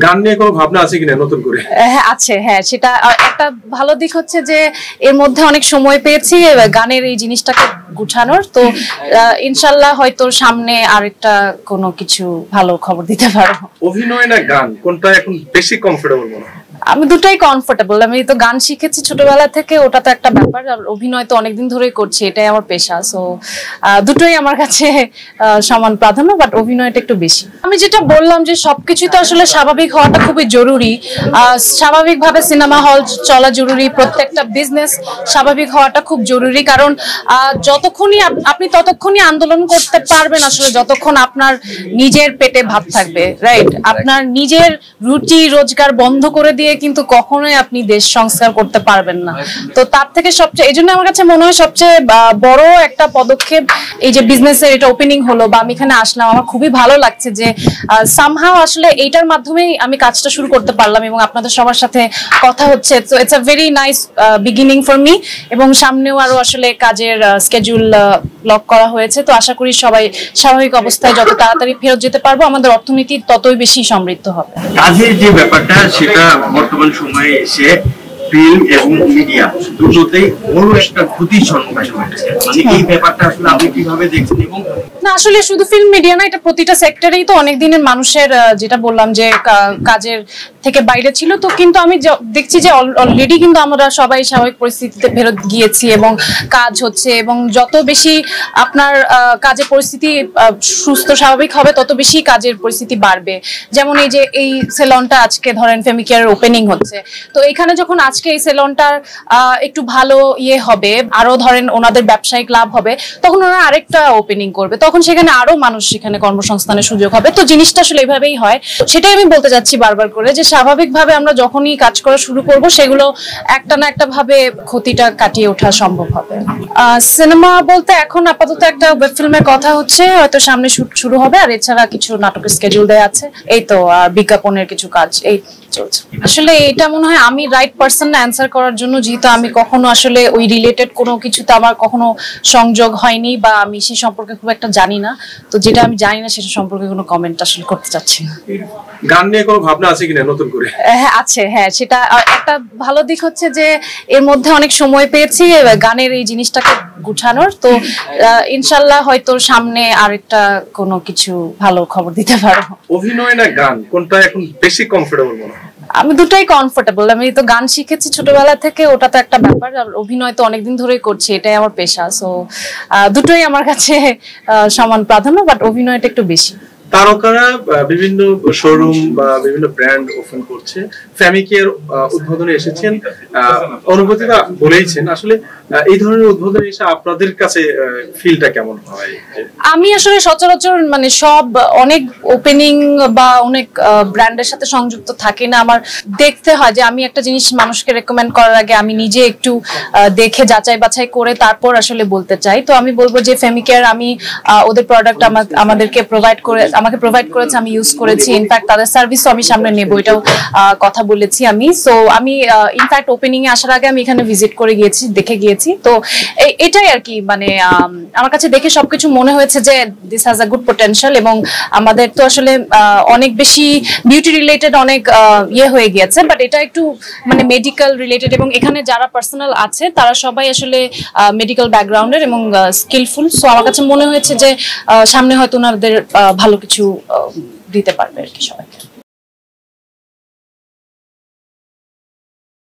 গান নিয়ে কোনো ভাবনা আছে কিনা নতুন করে? হ্যাঁ আছে, হ্যাঁ সেটা একটা ভালো দিক হচ্ছে যে এর মধ্যে অনেক সময় পেয়েছি গানের এই জিনিসটাকে গুছানোর। তো ইনশাআল্লাহ হয়তো সামনে আরেকটা কোনো কিছু ভালো খবর দিতে পারবো। অভিনয় না গান, কোনটা এখন বেশি কমফোর্টেবল মনে হয়? আমি দুটাই কমফোর্টেবল। আমি তো গান শিখেছি ছোটবেলা থেকে, ওটা তো একটা ব্যাপার, আর অভিনয় তো অনেকদিন ধরেই করছি, এটাই আমার পেশা। সো দুটোই আমার কাছে সমান প্রাধান্য, বাট অভিনয়টা একটু বেশি। আমি যেটা বললাম যে সবকিছু তো আসলে স্বাভাবিক হওয়াটা খুবই জরুরি। স্বাভাবিকভাবে সিনেমা হল চলা জরুরি, প্রত্যেকটা বিজনেস স্বাভাবিক হওয়াটা খুব জরুরি। কারণ যতক্ষণই আপনি ততক্ষণই আন্দোলন করতে পারবেন আসলে যতক্ষণ আপনার নিজের পেটে ভাত থাকবে, রাইট? আপনার নিজের রুটি রোজগার বন্ধ করে দিয়ে কিন্তু কখনোই আপনি দেশ সংস্কার করতে পারবেন না। তো তার থেকে সবচেয়ে, এই জন্য আমার কাছে মনে হয় সবচেয়ে বড় একটা পদক্ষেপ এই যে বিজনেসের এটা ওপেনিং হলো বা আমি এখানে আসলাম, আমার খুবই ভালো লাগছে যে সামহাও আসলে এইটার মাধ্যমেই আমি কাজটা শুরু করতে পারলাম এবং আপনাদের সবার সাথে কথা হচ্ছে। তো it's a very nice beginning for me, এবং সামনেও আরো আসলে কাজের স্কেডিউল লক করা হয়েছে। তো আশা করি সবাই স্বাভাবিক অবস্থায় যত তাড়াতাড়ি ফেরত যেতে পারবো, আমাদের অর্থনীতি ততই বেশি সমৃদ্ধ হবে। কাজের যে ব্যাপারটা সেটা বর্তমান সময়ে এসে ফিল্ম এবং মিডিয়া দুটোতেই বড় একটা ক্ষতির সম্মুখীন হয়েছে। মানে এই ব্যাপারটা আসলে আপনি কিভাবে দেখছেন? এবং না আসলে শুধু ফিল্ম মিডিয়া না, এটা প্রতিটা সেক্টরেই তো অনেক দিনের মানুষের যেটা বললাম যে কাজের থেকে বাইরে ছিল। তো কিন্তু আমি দেখছি যে অলরেডি কিন্তু আমরা সবাই স্বাভাবিক পরিস্থিতিতে ফেরত গিয়েছি এবং কাজ হচ্ছে, এবং যত বেশি আপনার কাজের পরিস্থিতি সুস্থ স্বাভাবিক হবে তত বেশি কাজের পরিস্থিতি বাড়বে। যেমন এই যে এই সেলনটা আজকে ধরেন ফেমিকেয়ারের ওপেনিং হচ্ছে, তো এখানে যখন আজকে এই সেলনটার একটু ভালো ইয়ে হবে, আরো ধরেন ওনাদের ব্যবসায়িক লাভ হবে, তখন ওরা আরেকটা ওপেনিং করবে, তখন সেখানে আরো মানুষ সেখানে কর্মসংস্থানের সুযোগ হবে। তো জিনিসটা আসলে এইভাবেই হয়। সেটাই আমি বলতে চাচ্ছি বারবার করে যে স্বাভাবিকভাবে আমরা যখনই কাজ করা শুরু করব সেগুলো একটা না একটা ভাবে ক্ষতিটা কাটিয়ে ওঠা সম্ভব হবে। সিনেমা বলতে এখন আপাতত একটা ওয়েব ফিল্মের কথা হচ্ছে, হয়তো সামনে শুট শুরু হবে, আর এছাড়া কিছু নাটকের স্কেডিউল দেয়া আছে, এই তো বিজ্ঞাপনের কিছু কাজ এই চলছে। আসলে এটা মনে হয় আমি রাইট পারসন না অ্যান্সার করার জন্য, যেহেতু আমি কখনো আসলে ওই রিলেটেড কোনো কিছুতে আমার কখনো সংযোগ হয়নি বা আমি সেই সম্পর্কে খুব একটা জানি না। তো যেটা আমি জানি না সেটা সম্পর্কে কোনো কমেন্ট আসলে করতে চাচ্ছি না। গান নিয়ে কোনো ভাবনা আছে কিনা নতুন করে? হ্যাঁ আছে, হ্যাঁ সেটা একটা ভালো দিক হচ্ছে যে এর মধ্যে অনেক সময় পেয়েছি গানের এই জিনিসটাকে গুছানোর। তো ইনশাআল্লাহ হয়তো সামনে আরেকটা কোনো কিছু ভালো খবর দিতে পারবো। অভিনয় না গান, কোনটা এখন বেশি কমফোর্টেবল মনে হয়? আমি দুটাই কমফোর্টেবল। আমি তো গান শিখেছি ছোটবেলা থেকে, ওটা তো একটা ব্যাপার, আর অভিনয় তো অনেকদিন ধরেই করছি, এটাই আমার পেশা। সো দুটোই আমার কাছে সমান প্রাধান্য, বাট অভিনয়টা একটু বেশি। তারকারা বিভিন্ন শোরুম বা বিভিন্ন ব্র্যান্ড ওপেন করছে, ফ্যামিকেয়ার উদ্বোধনে এসেছেন, অনুভূতিটা বলেইছেন। আসলে এই ধরনের উদ্বোধনে এসে আপনাদের কাছে ফিলটা কেমন হয়? আমি আসলে সচরাচর মানে সব অনেক ওপেনিং বা অনেক ব্র্যান্ডের সাথে সংযুক্ত থাকি না। আমার দেখতে হয় যে আমি একটা জিনিস মানুষকে রেকমেন্ড করার আগে আমি নিজে একটু দেখে যাচাই বাছাই করে তারপর আসলে বলতে চাই। তো আমি বলবো যে ফেমিকেয়ার, আমি ওদের প্রোডাক্ট আমাদেরকে আমাকে প্রোভাইড করেছে, আমি ইউজ করেছি। ইনফ্যাক্ট তাদের সার্ভিসও আমি সামনে নেবো, এটাও কথা বলেছি আমি। সো আমি ইনফ্যাক্ট ওপেনিং এ আসার আগে আমি এখানে ভিজিট করে গিয়েছি, দেখে গিয়েছি। তো এটাই আর কি, মানে আমার কাছে দেখে সবকিছু মনে হয়েছে যে this has a good potential. এবং আমাদের তো আসলে অনেক বেশি বিউটি রিলেটেড অনেক ইয়ে হয়ে গিয়েছে, বাট এটা একটু মানে মেডিকেল রিলেটেড, এবং এখানে যারা পার্সোনাল আছে তারা সবাই আসলে মেডিকেল ব্যাকগ্রাউন্ডের এবং স্কিলফুল। সো আমার কাছে মনে হয়েছে যে সামনে হয়তো ওনাদের ভালো কিছু দিতে পারবে আর কি সবাইকে।